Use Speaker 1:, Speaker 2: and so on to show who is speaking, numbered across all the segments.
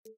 Speaker 1: I'm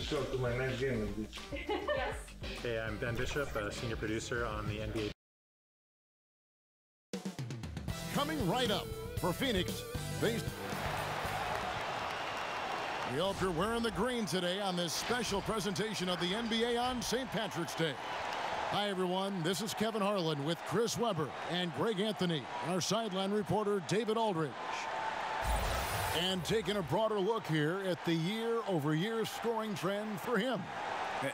Speaker 1: show up to my next game.
Speaker 2: Yes.
Speaker 3: Hey, I'm Ben Bishop, a senior producer on the NBA.
Speaker 4: Coming right up for Phoenix, the Ultra wearing the green today on this special presentation of the NBA on St. Patrick's Day. Hi, everyone. This is Kevin Harlan with Chris Webber and Greg Anthony, and our sideline reporter, David Aldridge. And taking a broader look here at the year-over-year scoring trend for him.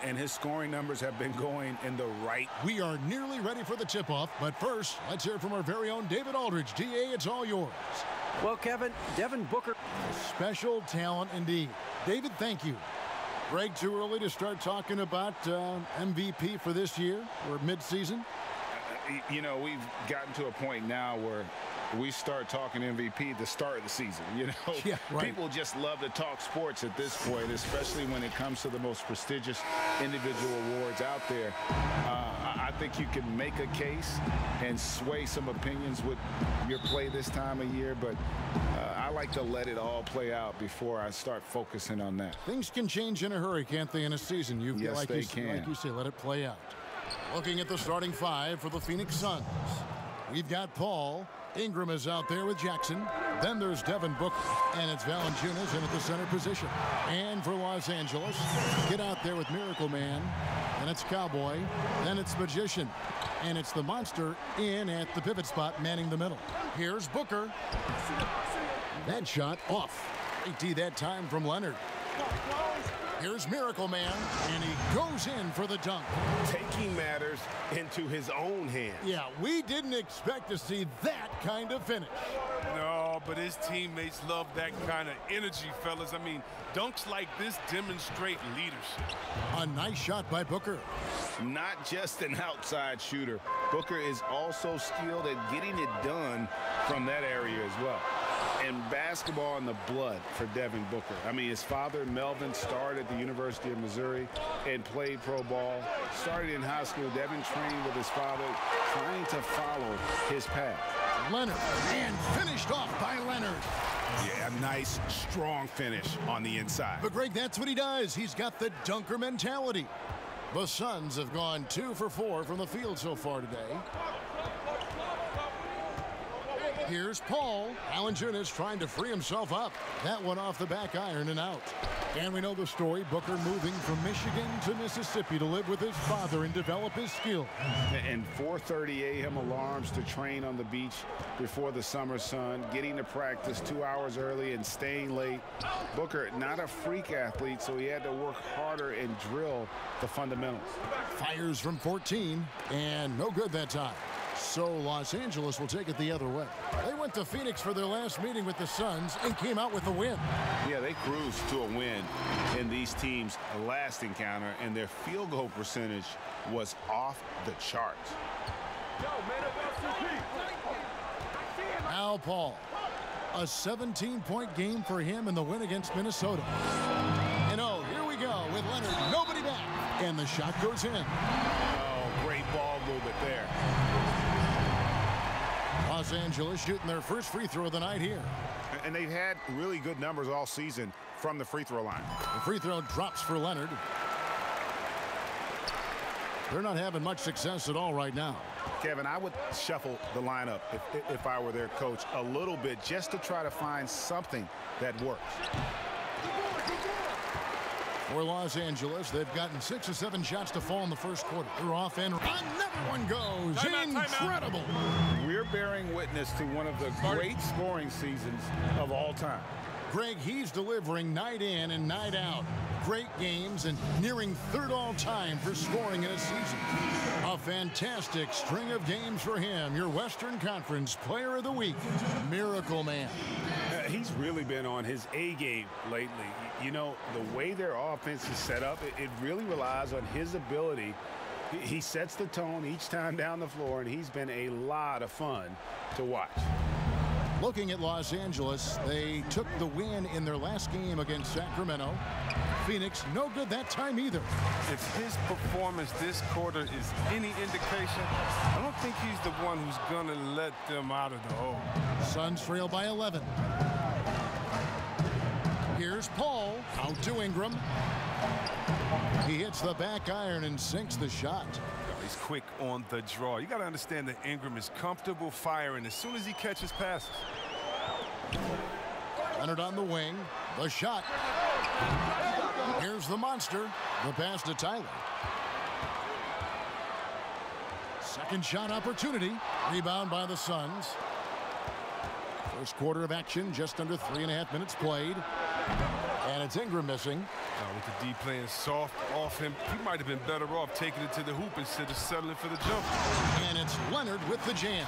Speaker 5: And his scoring numbers have been going in the right.
Speaker 4: We are nearly ready for the tip-off, but first, let's hear from our very own David Aldridge. DA, it's all yours.
Speaker 6: Well, Kevin, Devin Booker.
Speaker 4: Special talent indeed. David, thank you. Greg, too early to start talking about MVP for this year or mid-season?
Speaker 5: You know, we've gotten to a point now where we start talking MVP at the start of the season. You know,
Speaker 4: yeah, right.
Speaker 5: People just love to talk sports at this point, especially when it comes to the most prestigious individual awards out there. I think you can make a case and sway some opinions with your play this time of year, but I like to let it all play out before I start focusing on that.
Speaker 4: Things can change in a hurry, can't they, in a season?
Speaker 5: Yes,
Speaker 4: like
Speaker 5: they
Speaker 4: can.
Speaker 5: can.
Speaker 4: Like you say, let it play out. Looking at the starting five for the Phoenix Suns. We've got Paul. Ingram is out there with Jackson. Then there's Devin Booker, and it's Valanciunas in at the center position. And for Los Angeles, get out there with Miracle Man, and it's Cowboy. Then it's Magician, and it's the Monster in at the pivot spot, manning the middle. Here's Booker. That shot off. 80 that time from Leonard. Here's Miracle Man, and he goes in for the dunk.
Speaker 7: Taking matters into his own hands.
Speaker 4: Yeah, we didn't expect to see that kind of finish.
Speaker 8: No, but his teammates love that kind of energy, fellas. I mean, dunks like this demonstrate leadership.
Speaker 4: A nice shot by Booker.
Speaker 5: Not just an outside shooter. Booker is also skilled at getting it done from that area as well. And basketball in the blood for Devin Booker. I mean, his father, Melvin, started at the University of Missouri and played pro ball. Started in high school. Devin trained with his father, trying to follow his path.
Speaker 4: Leonard, and finished off by Leonard.
Speaker 7: Yeah, a nice, strong finish on the inside.
Speaker 4: But, Greg, that's what he does. He's got the dunker mentality. The Suns have gone 2 for 4 from the field so far today. Here's Paul. Valanciunas trying to free himself up. That one off the back iron and out. And we know the story. Booker moving from Michigan to Mississippi to live with his father and develop his skill.
Speaker 5: And 4:30 a.m. alarms to train on the beach before the summer sun. Getting to practice 2 hours early and staying late. Booker, not a freak athlete, so he had to work harder and drill the fundamentals.
Speaker 4: Fires from 14, and no good that time. So Los Angeles will take it the other way. They went to Phoenix for their last meeting with the Suns and came out with a win.
Speaker 5: Yeah, they cruised to a win in these teams' last encounter, and their field goal percentage was off the charts.
Speaker 4: Al Paul, a 17-point game for him in the win against Minnesota. And oh, here we go with Leonard, nobody back, and the shot goes in.
Speaker 7: Oh, great ball movement there.
Speaker 4: Los Angeles shooting their first free throw of the night here.
Speaker 7: And they've had really good numbers all season from the free throw line.
Speaker 4: The free throw drops for Leonard. They're not having much success at all right now.
Speaker 7: Kevin, I would shuffle the lineup if I were their coach a little bit just to try to find something that works.
Speaker 4: For Los Angeles, they've gotten 6 or 7 shots to fall in the first quarter. They're off and another one goes. Incredible.
Speaker 5: We're bearing witness to one of the great scoring seasons of all time.
Speaker 4: Greg, he's delivering night in and night out. Great games and nearing third all-time for scoring in a season. A fantastic string of games for him. Your Western Conference Player of the Week, Miracle Man.
Speaker 7: He's really been on his A game lately. You know, the way their offense is set up, it really relies on his ability
Speaker 5: He sets the tone each time down the floor, and he's been a lot of fun to watch.
Speaker 4: Looking at Los Angeles, they took the win in their last game against Sacramento. Phoenix, no good that time either.
Speaker 8: If his performance this quarter is any indication, I don't think he's the one who's going to let them out of the hole.
Speaker 4: Suns trail by 11. Here's Paul, out to Ingram. He hits the back iron and sinks the shot.
Speaker 8: He's quick on the draw. You got to understand that Ingram is comfortable firing as soon as he catches passes.
Speaker 4: Leonard on the wing. The shot. Here's the monster. The pass to Tyler. Second shot opportunity. Rebound by the Suns. First quarter of action, just under 3.5 minutes played. And it's Ingram missing.
Speaker 8: With the D playing soft off him, he might have been better off taking it to the hoop instead of settling for the jump.
Speaker 4: And it's Leonard with the jam.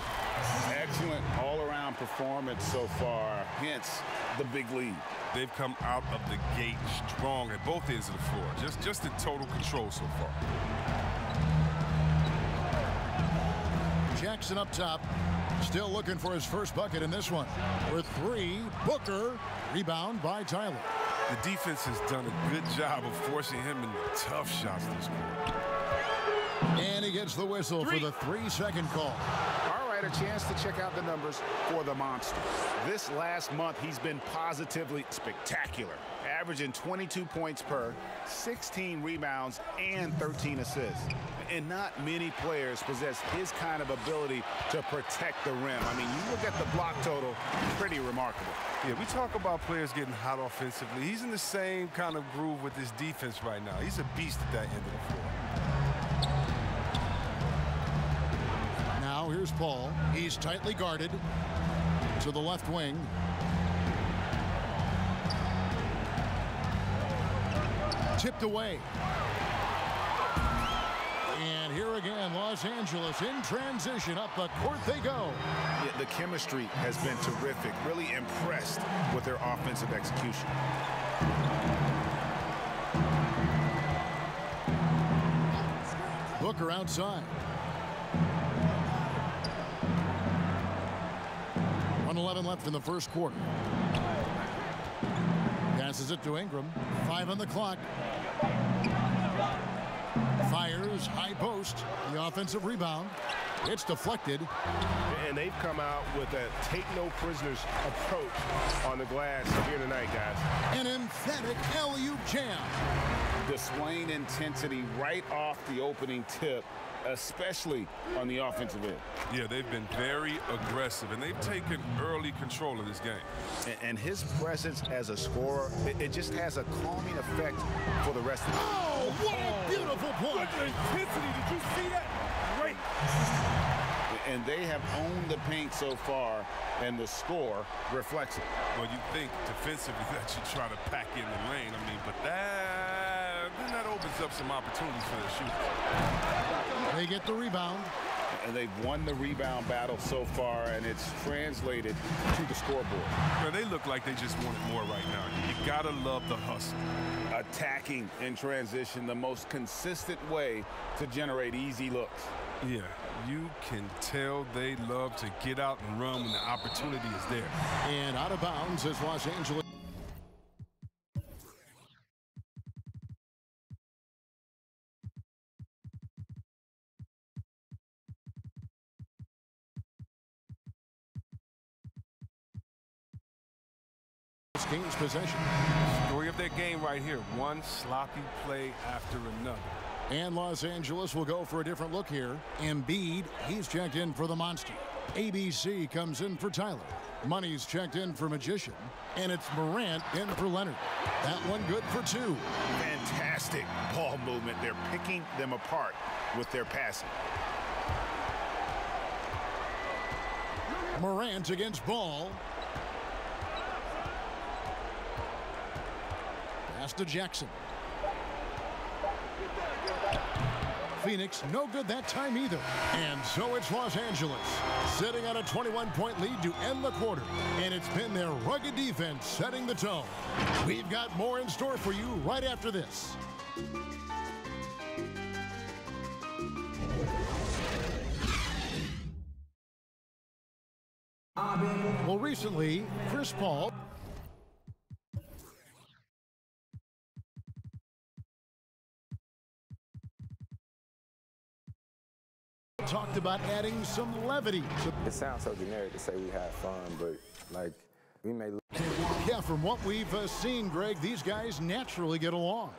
Speaker 5: Excellent all-around performance so far, hence the big lead.
Speaker 8: They've come out of the gate strong at both ends of the floor. Just in total control so far.
Speaker 4: Jackson up top, still looking for his first bucket in this one. For three, Booker, rebound by Tyler.
Speaker 8: The defense has done a good job of forcing him into tough shots this quarter.
Speaker 4: And he gets the whistle for the 3-second call.
Speaker 7: All right, a chance to check out the numbers for the monster. This last month, he's been positively spectacular, averaging 22 points per, 16 rebounds, and 13 assists. And not many players possess his kind of ability to protect the rim. I mean, you look at the block total, pretty remarkable.
Speaker 8: Yeah, we talk about players getting hot offensively. He's in the same kind of groove with his defense right now. He's a beast at that end of the floor.
Speaker 4: Now here's Paul. He's tightly guarded to the left wing. Tipped away. And here again, Los Angeles in transition. Up the court they go.
Speaker 7: Yeah, the chemistry has been terrific. Really impressed with their offensive execution.
Speaker 4: Booker outside. 1:11 left in the first quarter. Passes it to Ingram. 5 on the clock. Fires, high post, the offensive rebound. It's deflected.
Speaker 1: And they've come out with a take-no-prisoners approach on the glass here tonight, guys.
Speaker 4: An emphatic alley-oop jam.
Speaker 5: Displaying intensity right off the opening tip, especially on the offensive end.
Speaker 8: Yeah, they've been very aggressive, and they've taken early control of this game.
Speaker 7: And his presence as a scorer, it just has a calming effect for the rest of the team.
Speaker 4: Oh, what a beautiful point.
Speaker 8: Intensity, did you see that? Great.
Speaker 5: And they have owned the paint so far, and the score reflects it.
Speaker 8: Well, you think defensively that you try to pack in the lane. I mean, but that opens up some opportunities for their shooters.
Speaker 4: They get the rebound.
Speaker 5: And they've won the rebound battle so far, and it's translated to the scoreboard.
Speaker 8: Well, they look like they just want it more right now. You gotta love the hustle.
Speaker 5: Attacking in transition, the most consistent way to generate easy looks.
Speaker 8: Yeah, you can tell they love to get out and run when the opportunity is there.
Speaker 4: And out of bounds is Los Angeles. Game's possession.
Speaker 8: Story of their game right here. One sloppy play after another.
Speaker 4: And Los Angeles will go for a different look here. Embiid, he's checked in for the monster. ABC comes in for Tyler. Money's checked in for Magician. And it's Morant in for Leonard. That one good for 2.
Speaker 7: Fantastic ball movement. They're picking them apart with their passing.
Speaker 4: Morant against Ball. Pass to Jackson. Phoenix, no good that time either. And so it's Los Angeles, sitting on a 21-point lead to end the quarter. And it's been their rugged defense setting the tone. We've got more in store for you right after this. Well, recently, Chris Paul talked about adding some levity.
Speaker 2: It sounds so generic to say we had fun, but like we may.
Speaker 4: Yeah, from what we've seen, Greg, these guys naturally get along.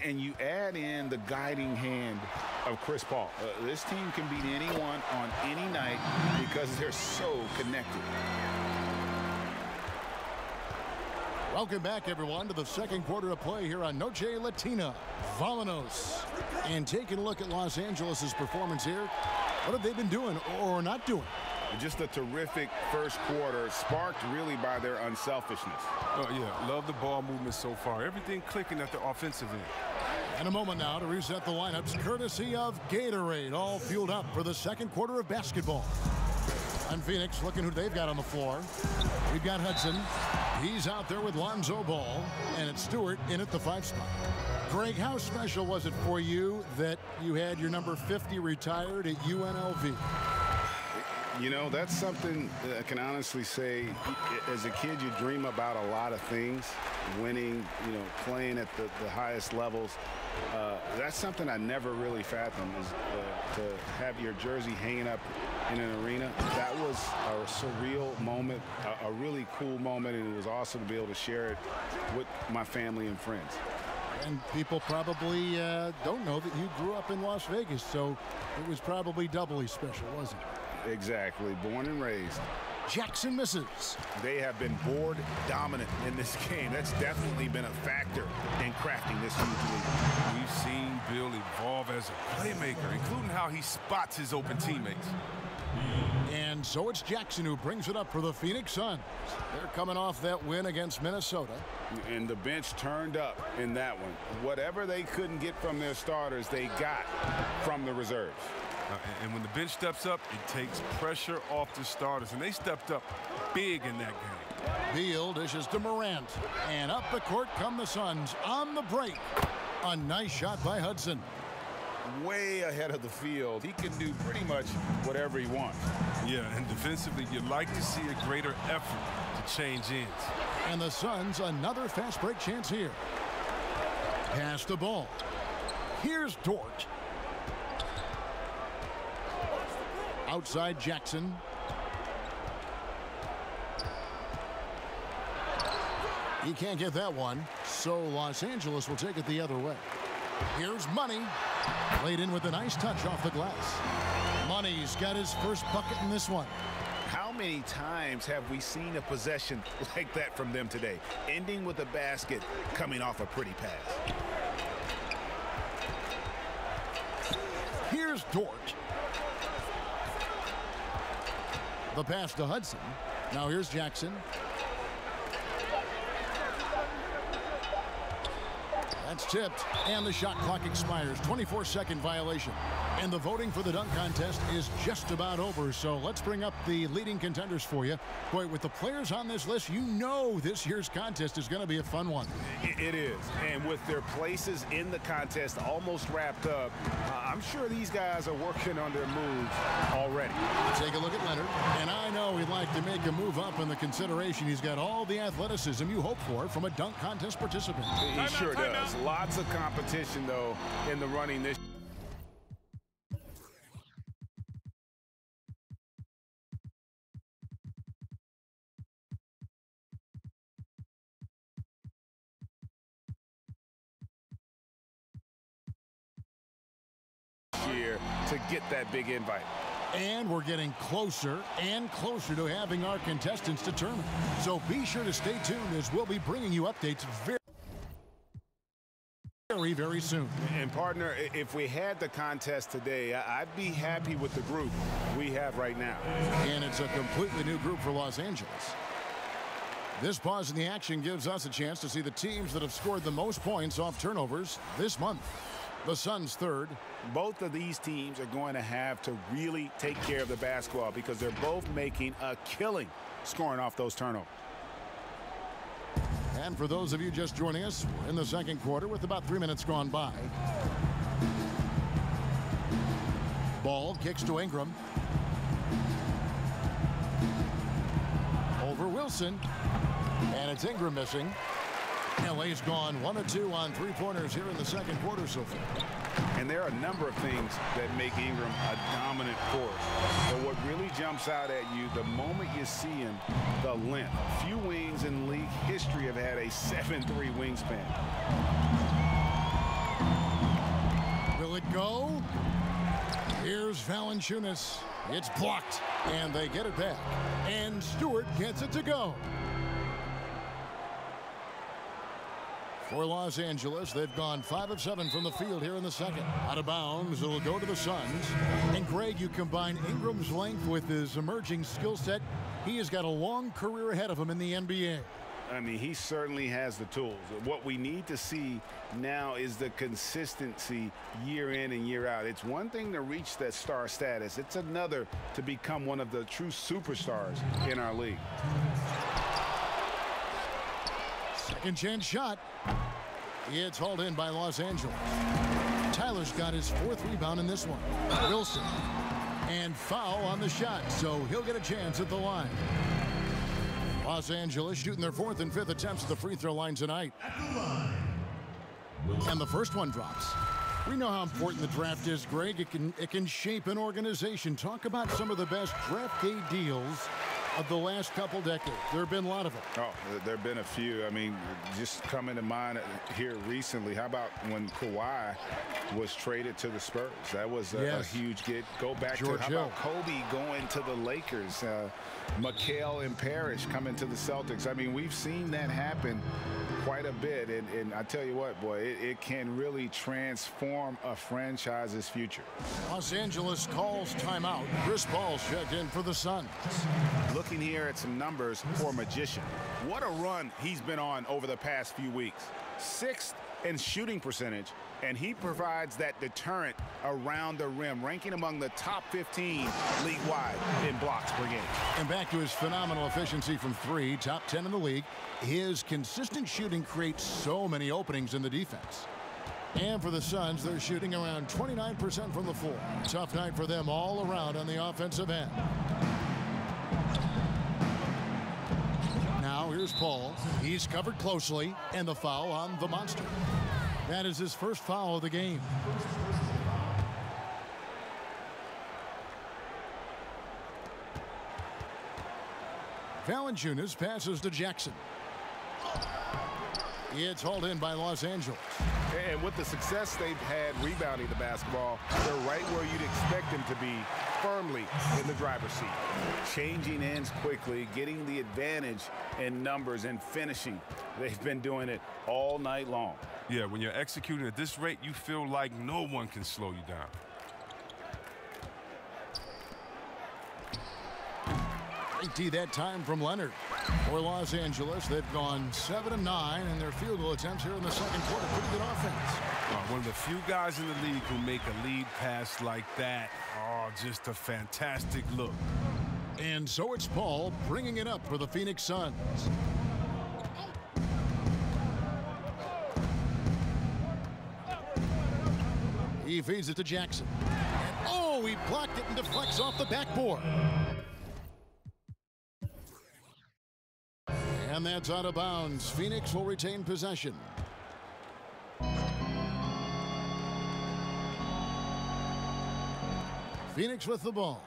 Speaker 5: And you add in the guiding hand of Chris Paul. This team can beat anyone on any night because they're so connected.
Speaker 4: Welcome back, everyone, to the second quarter of play here on Noche Latina. Vámonos. And taking a look at Los Angeles' performance here, what have they been doing or not doing?
Speaker 5: Just a terrific first quarter, sparked really by their unselfishness.
Speaker 8: Oh, yeah, love the ball movement so far. Everything clicking at the offensive end.
Speaker 4: And a moment now to reset the lineups, courtesy of Gatorade, all fueled up for the second quarter of basketball. And Phoenix looking who they've got on the floor. We've got Hudson. He's out there with Lonzo Ball, and it's Stewart in at the 5 spot. Greg, how special was it for you that you had your number 50 retired at UNLV?
Speaker 5: You know, that's something I can honestly say. As a kid, you dream about a lot of things, winning, you know, playing at the highest levels. That's something I never really fathomed, is to have your jersey hanging up in an arena. That was a surreal moment, a really cool moment, and it was awesome to be able to share it with my family and friends.
Speaker 4: And people probably don't know that you grew up in Las Vegas, so it was probably doubly special, wasn't it?
Speaker 5: Exactly. Born and raised.
Speaker 4: Jackson misses.
Speaker 7: They have been board dominant in this game. That's definitely been a factor in crafting this huge lead.
Speaker 8: We've seen Bill evolve as a playmaker, including how he spots his open teammates.
Speaker 4: And so it's Jackson who brings it up for the Phoenix Suns. They're coming off that win against Minnesota.
Speaker 5: And the bench turned up in that one. Whatever they couldn't get from their starters, they got from the reserves.
Speaker 8: And when the bench steps up, it takes pressure off the starters. And they stepped up big in that game.
Speaker 4: Beal dishes to Morant. And up the court come the Suns on the break. A nice shot by Hudson.
Speaker 5: Way ahead of the field. He can do pretty much whatever he wants.
Speaker 8: Yeah, and defensively, you'd like to see a greater effort to change ends.
Speaker 4: And the Suns, another fast break chance here. Pass the ball. Here's Dort. Outside Jackson. He can't get that one, so Los Angeles will take it the other way. Here's Money. Laid in with a nice touch off the glass. Money's got his first bucket in this one.
Speaker 7: How many times have we seen a possession like that from them today? Ending with a basket, coming off a pretty pass.
Speaker 4: Here's Dort. The pass to Hudson. Now here's Jackson. That's tipped, and the shot clock expires. 24-second violation. And the voting for the dunk contest is just about over, so let's bring up the leading contenders for you. Boy, with the players on this list, you know this year's contest is going to be a fun one.
Speaker 5: It is, and with their places in the contest almost wrapped up, I'm sure these guys are working on their moves already.
Speaker 4: Take a look at Leonard, and I know he'd like to make a move up in the consideration. He's got all the athleticism you hope for from a dunk contest participant.
Speaker 5: He sure does. Lots of competition, though, in the running this year to get that big invite.
Speaker 4: And we're getting closer and closer to having our contestants determined. So be sure to stay tuned as we'll be bringing you updates very, very soon.
Speaker 5: And partner, if we had the contest today, I'd be happy with the group we have right now.
Speaker 4: And it's a completely new group for Los Angeles. This pause in the action gives us a chance to see the teams that have scored the most points off turnovers this month. The Suns third.
Speaker 7: Both of these teams are going to have to really take care of the basketball because they're both making a killing scoring off those turnovers.
Speaker 4: And for those of you just joining us, we're in the second quarter with about 3 minutes gone by. Ball kicks to Ingram. for Wilson. And it's Ingram missing. LA's gone 1 of 2 on three-pointers here in the second quarter so far.
Speaker 7: And there are a number of things that make Ingram a dominant force. But what really jumps out at you, the moment you see him, the length. Few wings in league history have had a 7'3" wingspan.
Speaker 4: Will it go? Here's Valanciunas. It's blocked. And they get it back. And Stewart gets it to go. For Los Angeles, they've gone 5 of 7 from the field here in the second. Out of bounds, it'll go to the Suns. And Greg, you combine Ingram's length with his emerging skill set. He has got a long career ahead of him in the NBA.
Speaker 7: I mean, he certainly has the tools. What we need to see now is the consistency year in and year out. It's one thing to reach that star status. It's another to become one of the true superstars in our league.
Speaker 4: Second chance shot. It's hauled in by Los Angeles. Tyler's got his 4th rebound in this one. Wilson. And foul on the shot, so he'll get a chance at the line. Los Angeles shooting their 4th and 5th attempts at the free throw line tonight. And the first one drops. We know how important the draft is, Greg. It can shape an organization. Talk about some of the best draft day deals of the last couple decades. There have been a lot of them.
Speaker 7: Oh, there have been a few. I mean, just coming to mind here recently, how about when Kawhi was traded to the Spurs? That was a huge get. Go back to how about Kobe going to the Lakers, Mikal and Parrish coming to the Celtics. I mean, we've seen that happen quite a bit, and I tell you what, boy, it can really transform a franchise's future.
Speaker 4: Los Angeles calls timeout. Chris Paul's checked in for the Suns.
Speaker 7: Looking here at some numbers for Magician. What a run he's been on over the past few weeks. 6th in shooting percentage, and he provides that deterrent around the rim, ranking among the top 15 league-wide in blocks per game.
Speaker 4: And back to his phenomenal efficiency from 3, top 10 in the league. His consistent shooting creates so many openings in the defense. And for the Suns, they're shooting around 29% from the floor. Tough night for them all around on the offensive end. Now here's Paul. He's covered closely, and the foul on the monster. That is his first foul of the game. Valanciunas passes to Jackson. It's hauled in by Los Angeles.
Speaker 1: And with the success they've had rebounding the basketball, they're right where you'd expect them to be, firmly in the driver's seat.
Speaker 7: Changing ends quickly, getting the advantage in numbers and finishing. They've been doing it all night long.
Speaker 8: Yeah, when you're executing at this rate, you feel like no one can slow you down.
Speaker 4: Great D that time from Leonard. For Los Angeles, they've gone 7 of 9 in their field goal attempts here in the second quarter. Pretty good offense.
Speaker 8: One of the few guys in the league who make a lead pass like that. Oh, just a fantastic look.
Speaker 4: And so it's Paul bringing it up for the Phoenix Suns. He feeds it to Jackson. And oh, he blocked it and deflects off the backboard. And that's out of bounds. Phoenix will retain possession. Phoenix with the ball.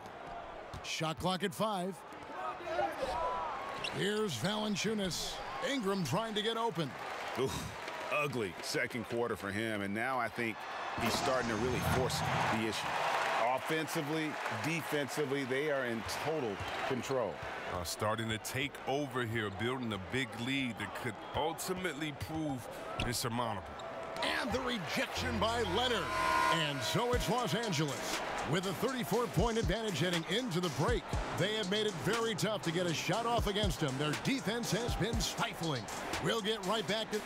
Speaker 4: Shot clock at 5. Here's Valanciunas. Ingram trying to get open.
Speaker 7: Oof, ugly second quarter for him, and now I think he's starting to really force the issue. Offensively, defensively, they are in total control.
Speaker 8: Starting to take over here, building a big lead that could ultimately prove insurmountable.
Speaker 4: And the rejection by Leonard. And so it's Los Angeles with a 34-point advantage heading into the break. They have made it very tough to get a shot off against them. Their defense has been stifling. We'll get right back to...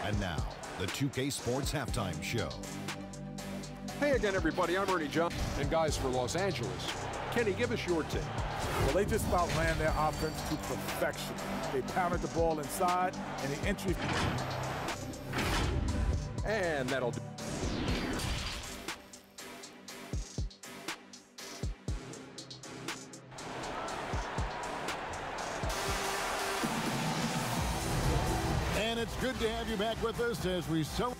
Speaker 9: And now, the 2K Sports Halftime Show.
Speaker 6: Hey again, everybody. I'm Ernie Johnson. And guys, for Los Angeles, Kenny, give us your take.
Speaker 10: Well, they just about ran their offense to perfection. They pounded the ball inside, and the entry...
Speaker 6: And that'll do.
Speaker 4: good to have you back with us as we celebrate.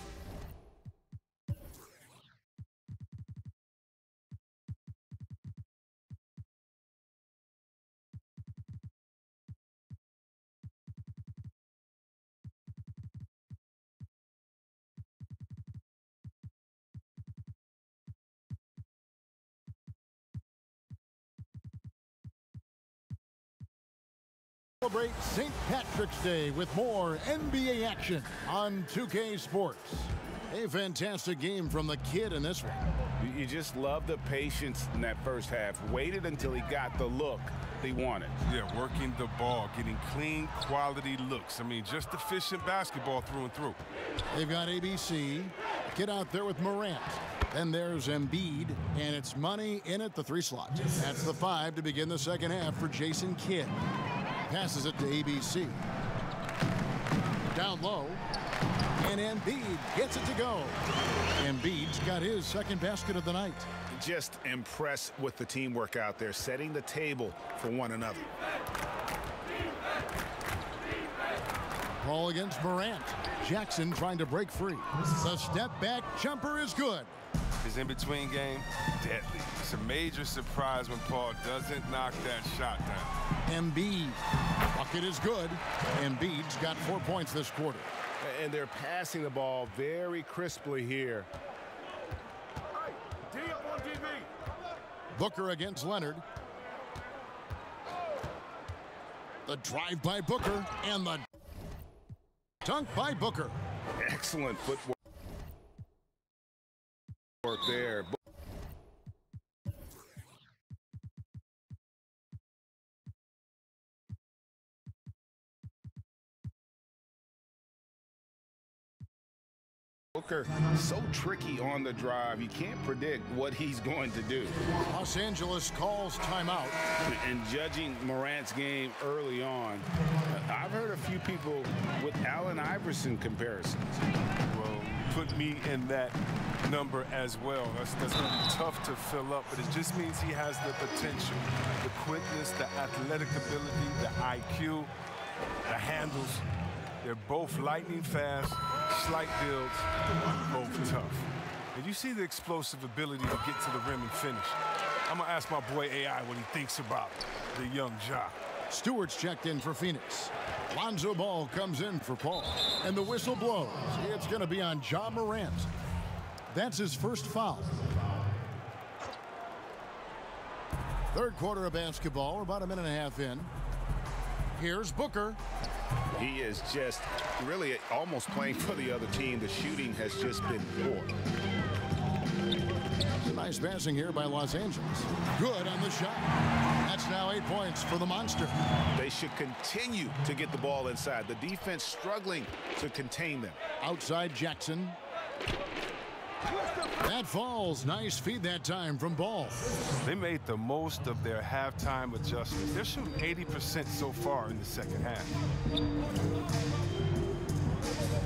Speaker 4: Celebrate St. Patrick's Day with more NBA action on 2K Sports. A fantastic game from the kid in this one.
Speaker 5: You just love the patience in that first half. Waited until he got the look he wanted.
Speaker 8: Yeah, working the ball, getting clean, quality looks. I mean, just efficient basketball through and through.
Speaker 4: They've got ABC. Get out there with Morant. Then there's Embiid, and it's money in at the 3 slot. That's the 5 to begin the second half for Jason Kidd. Passes it to ABC. Down low. And Embiid gets it to go. Embiid's got his second basket of the night.
Speaker 7: Just impressed with the teamwork out there, setting the table for one another.
Speaker 4: Ball against Morant. Jackson trying to break free. The step back jumper is good.
Speaker 8: His in-between game, deadly. It's a major surprise when Paul doesn't knock that shot down.
Speaker 4: Embiid. Bucket is good. Embiid's got 4 points this quarter.
Speaker 5: And they're passing the ball very crisply here.
Speaker 4: Booker against Leonard. The drive by Booker and the dunk by Booker.
Speaker 5: Excellent footwork there. Booker, so tricky on the drive. You can't predict what he's going to do.
Speaker 4: Los Angeles calls timeout.
Speaker 5: And judging Morant's game early on, I've heard a few people with Allen Iverson comparisons.
Speaker 8: Well, put me in that number as well. That's going to be tough to fill up, but it just means he has the potential, the quickness, the athletic ability, the IQ, the handles. They're both lightning fast, slight builds, both tough. And you see the explosive ability to get to the rim and finish. I'm going to ask my boy AI what he thinks about the young Ja.
Speaker 4: Stewart's checked in for Phoenix. Lonzo Ball comes in for Paul. And the whistle blows. It's going to be on Ja Morant. That's his first foul. Third quarter of basketball. We're about a minute and a half in. Here's Booker.
Speaker 7: He is just really almost playing for the other team. The shooting has just been poor.
Speaker 4: Nice passing here by Los Angeles. Good on the shot. That's now 8 points for the Monster.
Speaker 7: They should continue to get the ball inside. The defense struggling to contain them.
Speaker 4: Outside Jackson. That falls. Nice feed that time from Ball.
Speaker 8: They made the most of their halftime adjustments. They're shooting 80% so far in the second half.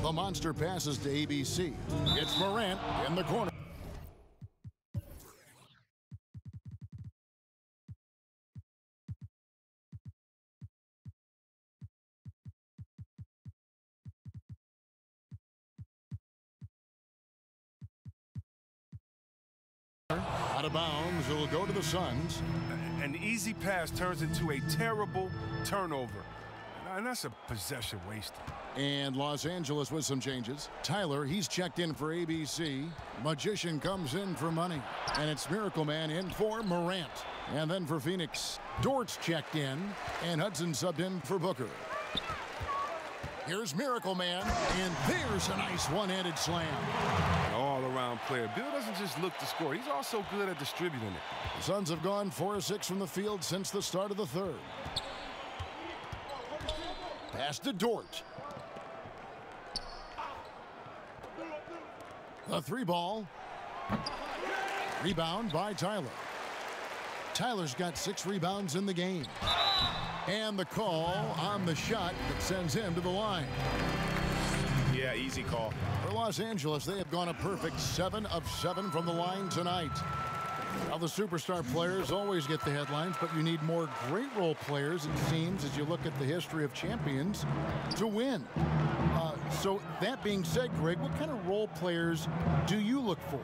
Speaker 4: The Monster passes to ABC. It's Morant in the corner. Out of bounds, it'll go to the Suns.
Speaker 8: An easy pass turns into a terrible turnover. And that's a possession wasted.
Speaker 4: And Los Angeles with some changes. Tyler, he's checked in for ABC. Magician comes in for money. And it's Miracle Man in for Morant. And then for Phoenix, Dort's checked in. And Hudson subbed in for Booker. Here's Miracle Man. And there's a nice one-handed slam.
Speaker 8: An all-around player. Bill doesn't just look to score. He's also good at distributing it.
Speaker 4: The Suns have gone 4 of 6 from the field since the start of the third. Pass to Dort. The 3 ball. Rebound by Tyler. Tyler's got 6 rebounds in the game. And the call on the shot that sends him to the line.
Speaker 7: Yeah, easy call.
Speaker 4: For Los Angeles, they have gone a perfect 7 of 7 from the line tonight. Now, the superstar players always get the headlines, but you need more great role players, it seems, as you look at the history of champions, to win. So that being said, Greg, what kind of role players do you look for?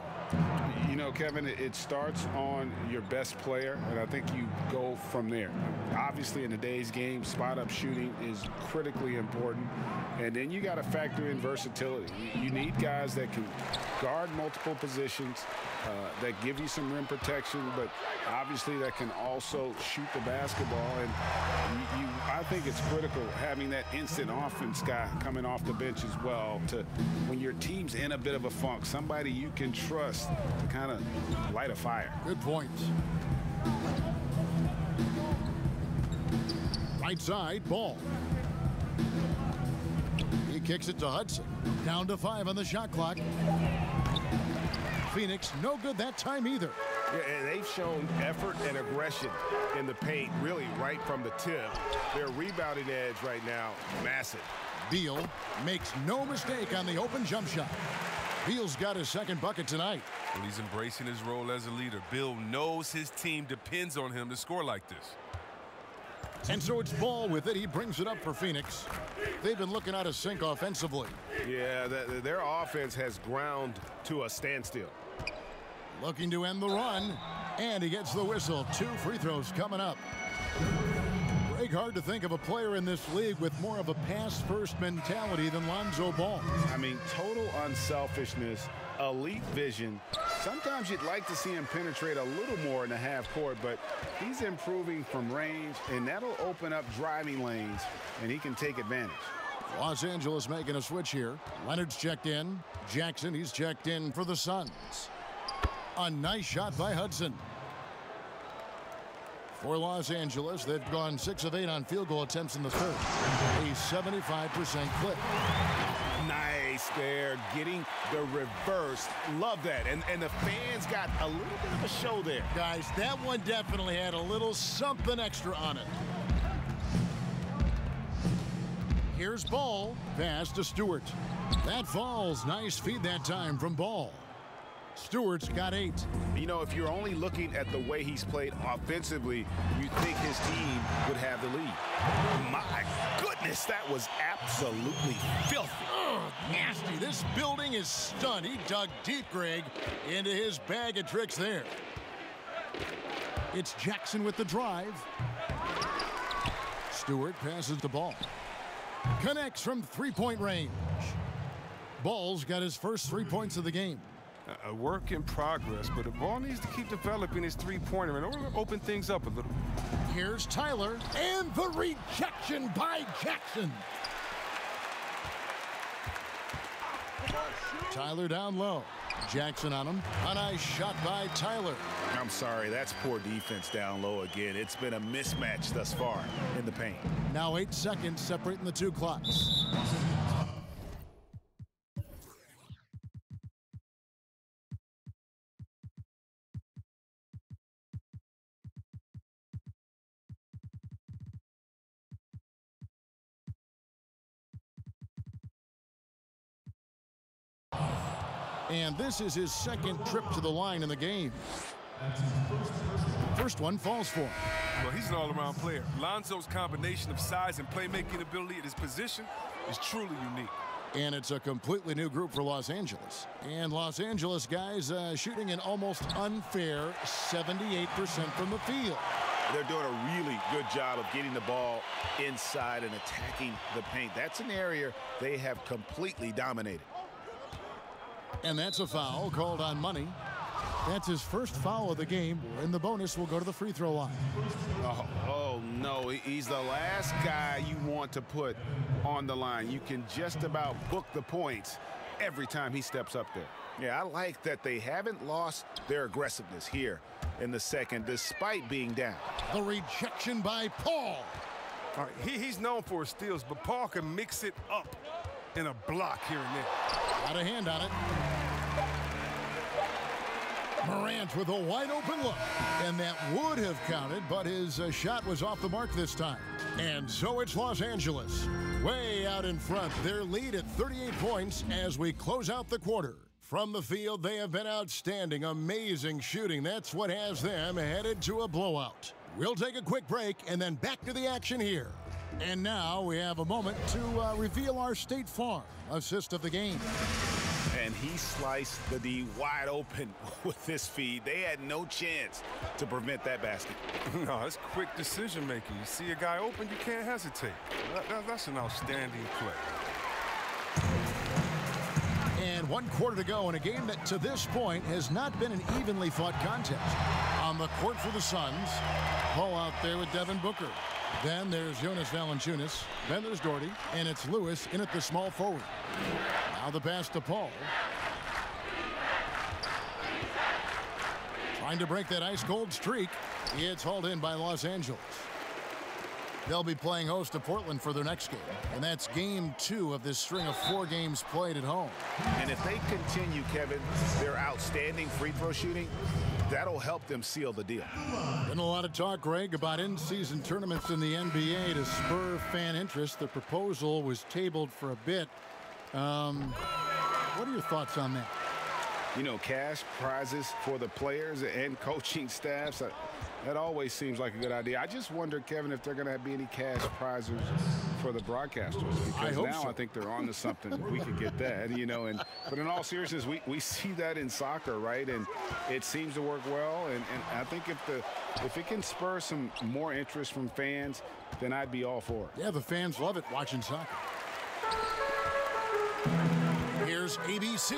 Speaker 5: You know, Kevin, it starts on your best player, and I think you go from there. Obviously, in today's game, spot-up shooting is critically important, and then you got to factor in versatility. You need guys that can guard multiple positions, that give you some rim protection, but obviously that can also shoot the basketball. And I think it's critical having that instant offense guy coming off the bench as well, to when your team's in a bit of a funk, somebody you can trust to kind of light a fire.
Speaker 4: Good point. Right side, Ball. He kicks it to Hudson. Down to 5 on the shot clock. Phoenix, no good that time either.
Speaker 1: Yeah, and they've shown effort and aggression in the paint, really right from the tip. Their rebounding edge right now, massive.
Speaker 4: Beal makes no mistake on the open jump shot. Beal's got his second bucket tonight.
Speaker 8: Well, he's embracing his role as a leader. Bill knows his team depends on him to score like this.
Speaker 4: And so it's Ball with it. He brings it up for Phoenix. They've been looking out of sync offensively.
Speaker 1: Yeah, their offense has ground to a standstill.
Speaker 4: Looking to end the run, and he gets the whistle. 2 free throws coming up. Greg, hard to think of a player in this league with more of a pass-first mentality than Lonzo Ball.
Speaker 5: I mean, total unselfishness, elite vision. Sometimes you'd like to see him penetrate a little more in the half court, but he's improving from range, and that'll open up driving lanes, and he can take advantage.
Speaker 4: Los Angeles making a switch here. Leonard's checked in. Jackson, he's checked in for the Suns. A nice shot by Hudson. For Los Angeles, they've gone 6 of 8 on field goal attempts in the third. A 75% clip.
Speaker 1: Nice there, getting the reverse. Love that. And the fans got a little bit of a show there.
Speaker 4: Guys, that one definitely had a little something extra on it. Here's Ball. Pass to Stewart. That falls. Nice feed that time from Ball. Stewart's got 8.
Speaker 1: You know, if you're only looking at the way he's played offensively, you think his team would have the lead. My goodness, that was absolutely filthy.
Speaker 4: Ugh, nasty. This building is stunned. He dug deep, Greg, into his bag of tricks there. It's Jackson with the drive. Stewart passes the ball. Connects from 3-point range. Ball's got his first 3 points of the game.
Speaker 8: A work in progress, but the ball needs to keep developing his three-pointer in order to open things up a little.
Speaker 4: Here's Tyler, and the rejection by Jackson. Tyler down low. Jackson on him. A nice shot by Tyler.
Speaker 5: I'm sorry, that's poor defense down low again. It's been a mismatch thus far in the paint.
Speaker 4: Now 8 seconds separating the 2 clocks. And this is his second trip to the line in the game. First one falls for him.
Speaker 8: Well, he's an all-around player. Lonzo's combination of size and playmaking ability at his position is truly unique.
Speaker 4: And it's a completely new group for Los Angeles. And Los Angeles guys shooting an almost unfair 78% from the field.
Speaker 5: They're doing a really good job of getting the ball inside and attacking the paint. That's an area they have completely dominated.
Speaker 4: And that's a foul called on Money. That's his first foul of the game, and the bonus will go to the free throw line.
Speaker 5: Oh, no, he's the last guy you want to put on the line. You can just about book the points every time he steps up there. Yeah, I like that they haven't lost their aggressiveness here in the second, despite being down.
Speaker 4: The rejection by Paul.
Speaker 8: All right, he's known for his steals, but Paul can mix it up in a block here and there.
Speaker 4: Got a hand on it. Morant with a wide open look, and that would have counted, but his shot was off the mark this time. And so it's Los Angeles, way out in front. Their lead at 38 points as we close out the quarter. From the field, they have been outstanding, amazing shooting. That's what has them headed to a blowout. We'll take a quick break and then back to the action here And now we have a moment to reveal our State Farm assist of the game.
Speaker 1: And he sliced the D wide open with this feed. They had no chance to prevent that basket.
Speaker 8: No, it's quick decision making. You see a guy open, you can't hesitate. That's an outstanding play.
Speaker 4: And 1 quarter to go in a game that to this point has not been an evenly fought contest. On the court for the Suns, Paul out there with Devin Booker. Then there's Jonas Valanciunas. Then there's Doherty. And it's Lewis in at the small forward. Now the pass to Paul. Trying to break that ice-cold streak. It's hauled in by Los Angeles. They'll be playing host to Portland for their next game. And that's game 2 of this string of 4 games played at home.
Speaker 1: And if they continue, Kevin, their outstanding free throw shooting, that'll help them seal the deal.
Speaker 4: Been a lot of talk, Greg, about in-season tournaments in the NBA to spur fan interest. The proposal was tabled for a bit. What are your thoughts on that?
Speaker 1: You know, cash prizes for the players and coaching staffs, that always seems like a good idea. I just wonder, Kevin, if they're going to be any cash prizes for the broadcasters. Because now I think they're on to something. We could get that, you know. But in all seriousness, we see that in soccer, right? And it seems to work well. And I think if it can spur some more interest from fans, then I'd be all for it.
Speaker 4: Yeah, the fans love it watching soccer. Here's ABC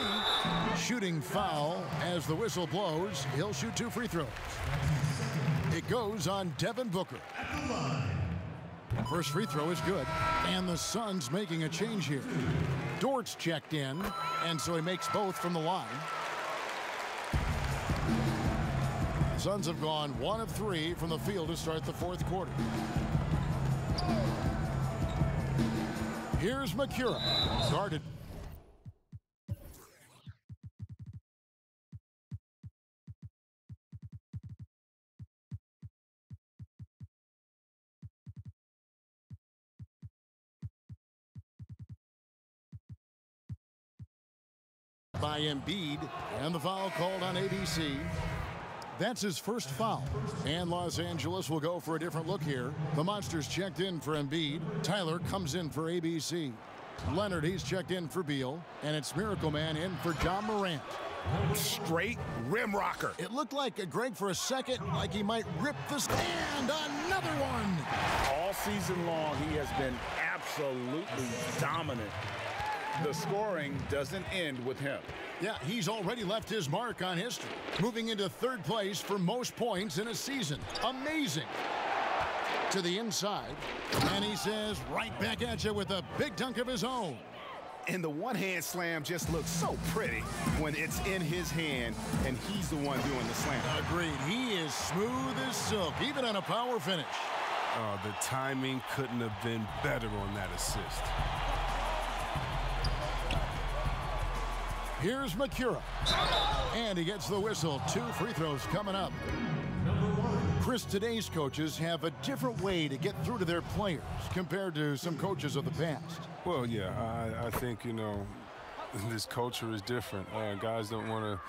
Speaker 4: shooting foul as the whistle blows. He'll shoot 2 free throws. It goes on Devin Booker. First free throw is good, and the Suns making a change here. Dort's checked in, and so he makes both from the line. The Suns have gone 1 of 3 from the field to start the 4th quarter. Here's Macura. Guarded by Embiid, and the foul called on ABC. That's his first foul, and Los Angeles will go for a different look here. The Monsters checked in for Embiid. Tyler comes in for ABC. Leonard, he's checked in for Beal, and it's Miracle Man in for John Morant.
Speaker 1: Straight rim rocker.
Speaker 4: It looked like, Greg, for a second, like he might rip the stand. Another one.
Speaker 7: All season long, he has been absolutely dominant. The scoring doesn't end with him.
Speaker 4: Yeah, he's already left his mark on history, moving into 3rd place for most points in a season. Amazing. To the inside, and he says right back at you with a big dunk of his own.
Speaker 1: And the one-hand slam just looks so pretty when it's in his hand and he's the one doing the slam.
Speaker 4: Agreed. He is smooth as silk, even on a power finish.
Speaker 8: The timing couldn't have been better on that assist.
Speaker 4: Here's Macura. And he gets the whistle. 2 free throws coming up. Chris, today's coaches have a different way to get through to their players compared to some coaches of the past.
Speaker 8: Well, yeah, I think, you know, this culture is different. Guys don't want to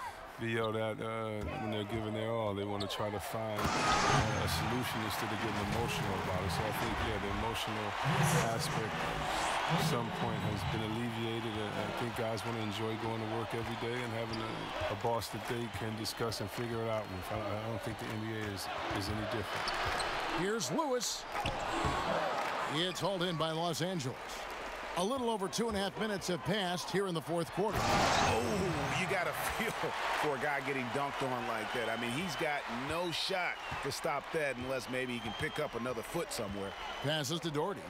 Speaker 8: be yelled at when they're giving their all. They want to try to find a solution instead of getting emotional about it. So I think, yeah, the emotional aspect at some point has been alleviated. I think guys want to enjoy going to work every day and having a boss that they can discuss and figure it out with. I don't think the NBA is any different.
Speaker 4: Here's Lewis. It's hauled in by Los Angeles. A little over 2.5 minutes have passed here in the 4th quarter.
Speaker 1: Oh, you got to feel for a guy getting dunked on like that. I mean, he's got no shot to stop that unless maybe he can pick up another foot somewhere.
Speaker 4: Passes to Doherty.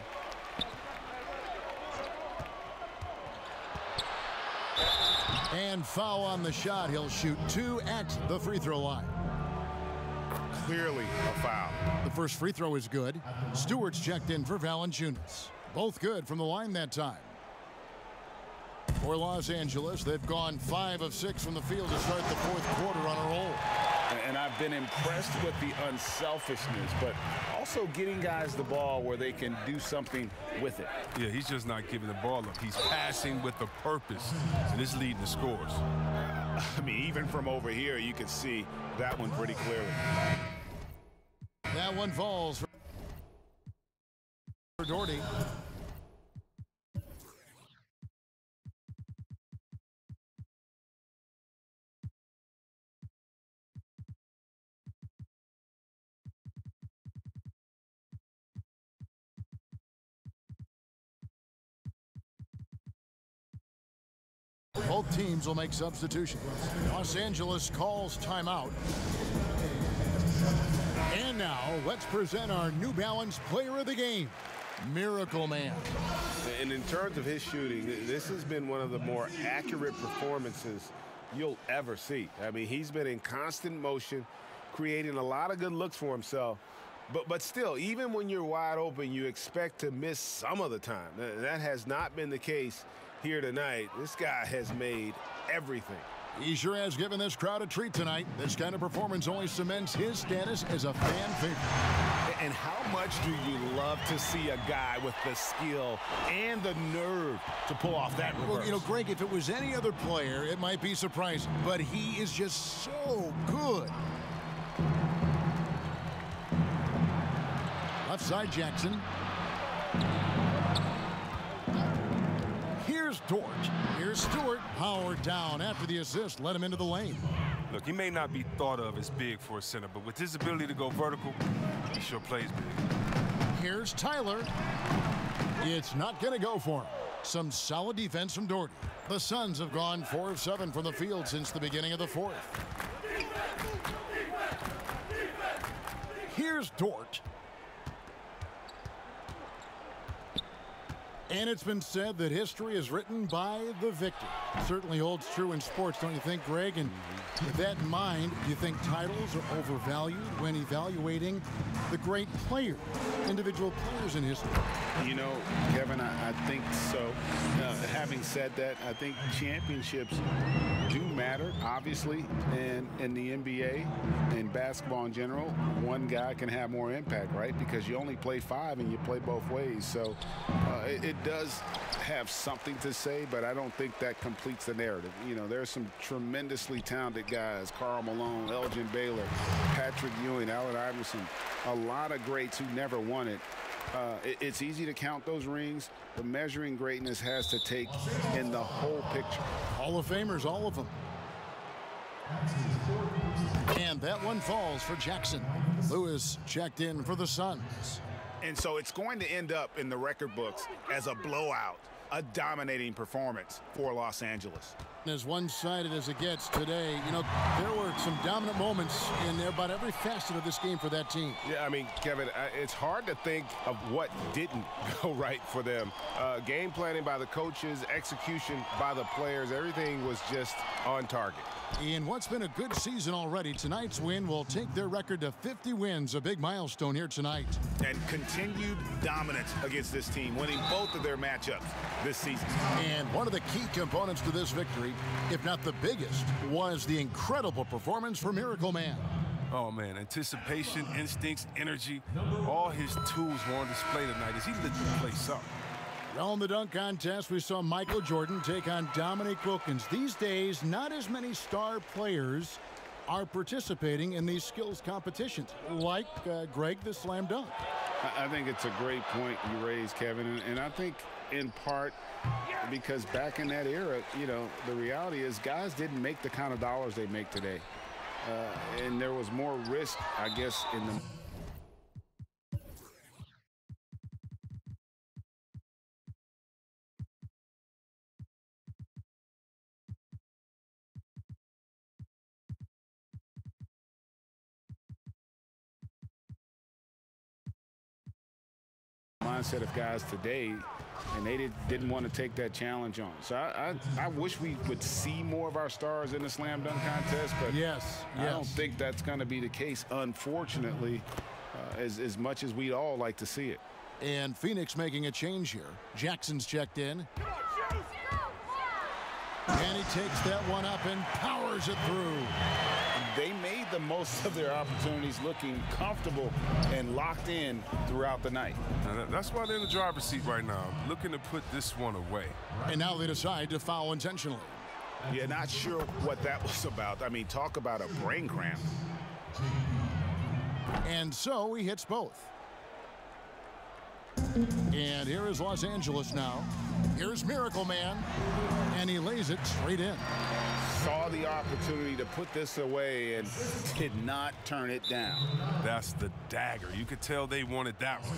Speaker 4: And foul on the shot. He'll shoot 2 at the free throw line.
Speaker 1: Clearly a foul.
Speaker 4: The first free throw is good. Stewart's checked in for Valanciunas. Both good from the line that time. For Los Angeles, they've gone 5 of 6 from the field to start the 4th quarter on a roll.
Speaker 7: And I've been impressed with the unselfishness, but also getting guys the ball where they can do something with it.
Speaker 8: Yeah, he's just not giving the ball up. He's passing with a purpose, and it's leading to scores.
Speaker 1: I mean, even from over here, you can see that one pretty clearly.
Speaker 4: That one falls. For Doherty. Both teams will make substitutions. Los Angeles calls timeout. And now, let's present our New Balance Player of the Game, Miracle Man.
Speaker 5: And in terms of his shooting, this has been one of the more accurate performances you'll ever see. I mean, he's been in constant motion, creating a lot of good looks for himself. But still, even when you're wide open, you expect to miss some of the time. That has not been the case here tonight. This guy has made everything.
Speaker 4: He sure has given this crowd a treat tonight. This kind of performance only cements his status as a fan favorite.
Speaker 7: And how much do you love to see a guy with the skill and the nerve to pull off that reverse?
Speaker 4: Well, you know, Greg, if it was any other player, it might be surprising. But he is just so good. Left side, Jackson. Here's Dort. Here's Stewart. Powered down after the assist. Let him into the lane.
Speaker 8: Look, he may not be thought of as big for a center, but with his ability to go vertical, he sure plays big.
Speaker 4: Here's Tyler. It's not going to go for him. Some solid defense from Doherty. The Suns have gone 4 of 7 from the field since the beginning of the fourth. Here's Dort. And it's been said that history is written by the victor. Certainly holds true in sports, don't you think, Greg? And with that in mind, do you think titles are overvalued when evaluating the great players, individual players in history?
Speaker 1: You know, Kevin, I think so. Having said that, I think championships do matter, obviously, in the NBA and basketball in general. One guy can have more impact, right? Because you only play 5 and you play both ways. So it does have something to say, but I don't think that completes the narrative. You know, there's some tremendously talented guys, Karl Malone, Elgin Baylor, Patrick Ewing, Allen Iverson, a lot of greats who never won it. It's easy to count those rings, but measuring greatness has to take in the whole picture.
Speaker 4: Hall of Famers, all of them. And that one falls for Jackson. Lewis checked in for the Suns.
Speaker 7: And so it's going to end up in the record books as a blowout, a dominating performance for Los Angeles.
Speaker 4: As one-sided as it gets today, you know, there were some dominant moments in there about every facet of this game for that team.
Speaker 5: Yeah, I mean, Kevin, it's hard to think of what didn't go right for them. Game planning by the coaches, execution by the players, everything was just on target.
Speaker 4: In what's been a good season already, tonight's win will take their record to 50 wins, a big milestone here tonight.
Speaker 7: And continued dominance against this team, winning both of their matchups this season.
Speaker 4: And one of the key components to this victory, if not the biggest, was the incredible performance for Miracle Man.
Speaker 8: Oh, man, anticipation, instincts, energy, all his tools were on display tonight as he lit the place up.
Speaker 4: Well, in the dunk contest, we saw Michael Jordan take on Dominique Wilkins. These days, not as many star players are participating in these skills competitions, like Greg, the slam dunk.
Speaker 1: I think it's a great point you raised, Kevin, and I think in part because back in that era, you know, the reality is guys didn't make the kind of dollars they make today. And there was more risk, I guess, in the... mindset of guys today, and they didn't want to take that challenge on. So I wish we would see more of our stars in the slam dunk contest, but I don't think that's going to be the case, unfortunately, as much as we'd all like to see it.
Speaker 4: And Phoenix making a change here. Jackson's checked in. And he takes that one up and powers it through.
Speaker 1: They made the most of their opportunities, looking comfortable and locked in throughout the night.
Speaker 8: Now, that's why they're in the driver's seat right now, looking to put this one away.
Speaker 4: And now they decide to foul intentionally.
Speaker 7: Yeah, not sure what that was about. I mean, talk about a brain cramp.
Speaker 4: And so he hits both. And here is Los Angeles now. Here's Miracle Man, and he lays it straight in.
Speaker 5: Saw the opportunity to put this away and did not turn it down.
Speaker 8: That's the dagger. You could tell they wanted that one.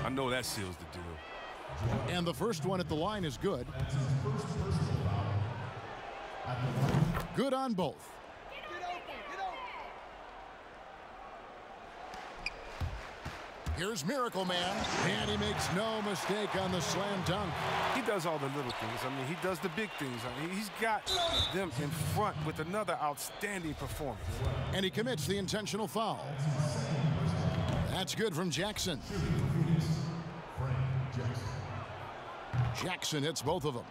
Speaker 8: I know that seals the deal.
Speaker 4: And the first one at the line is good. Good on both. Here's Miracle Man, and he makes no mistake on the slam dunk.
Speaker 8: He does all the little things. I mean, he does the big things. I mean, he's got them in front with another outstanding performance.
Speaker 4: And he commits the intentional foul. That's good from Jackson. Jackson hits both of them.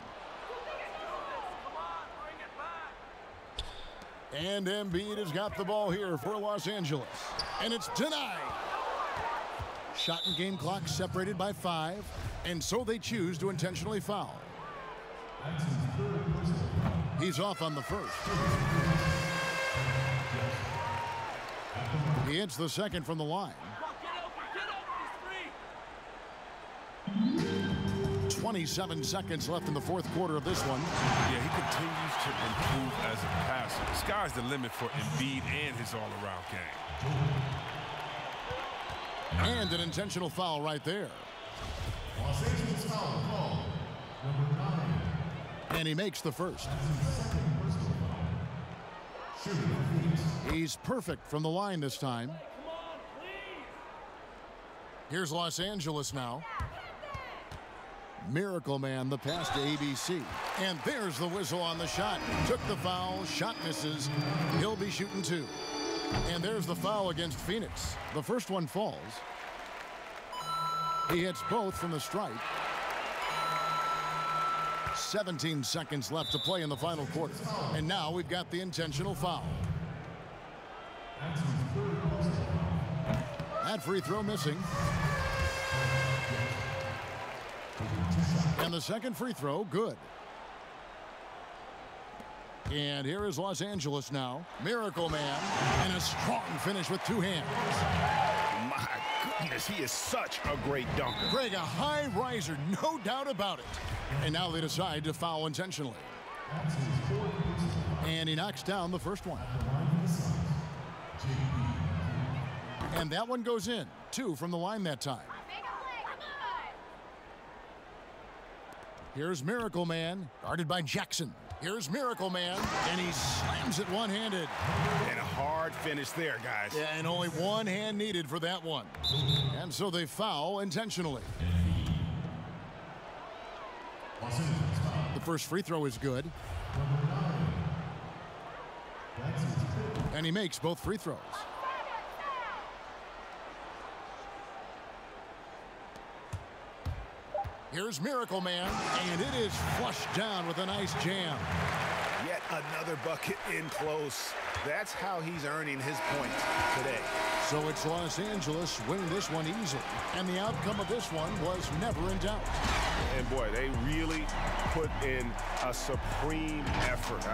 Speaker 4: And Embiid has got the ball here for Los Angeles. And it's denied. Shot and game clock separated by 5, and so they choose to intentionally foul. He's off on the first. He hits the second from the line. 27 seconds left in the fourth quarter of this one.
Speaker 8: Yeah, he continues to improve as a passer. The sky's the limit for Embiid and his all-around game.
Speaker 4: And an intentional foul right there.
Speaker 11: Los Angeles foul call, number 9.
Speaker 4: And he makes the first. He's perfect from the line this time. Here's Los Angeles now. Miracle Man, the pass to ABC. And there's the whistle on the shot. Took the foul, shot misses. He'll be shooting 2. And there's the foul against Phoenix. The first one falls. He hits both from the stripe. 17 seconds left to play in the final quarter. And now we've got the intentional foul. That free throw missing. And the second free throw, good. And here is Los Angeles now. Miracle Man, and a strong finish with 2 hands.
Speaker 5: My goodness, he is such a great dunker.
Speaker 4: Greg, a high riser, no doubt about it. And now they decide to foul intentionally. And he knocks down the first one. And that one goes in. 2 from the line that time. Here's Miracle Man, guarded by Jackson. Here's Miracle Man, and he slams it one-handed.
Speaker 5: And a hard finish there, guys.
Speaker 4: Yeah, and only one hand needed for that one. And so they foul intentionally. The first free throw is good. And he makes both free throws. Here's Miracle Man, and it is flushed down with a nice jam.
Speaker 5: Yet another bucket in close. That's how he's earning his points today.
Speaker 4: So it's Los Angeles winning this one easily. And the outcome of this one was never in doubt.
Speaker 5: And boy, they really put in a supreme effort.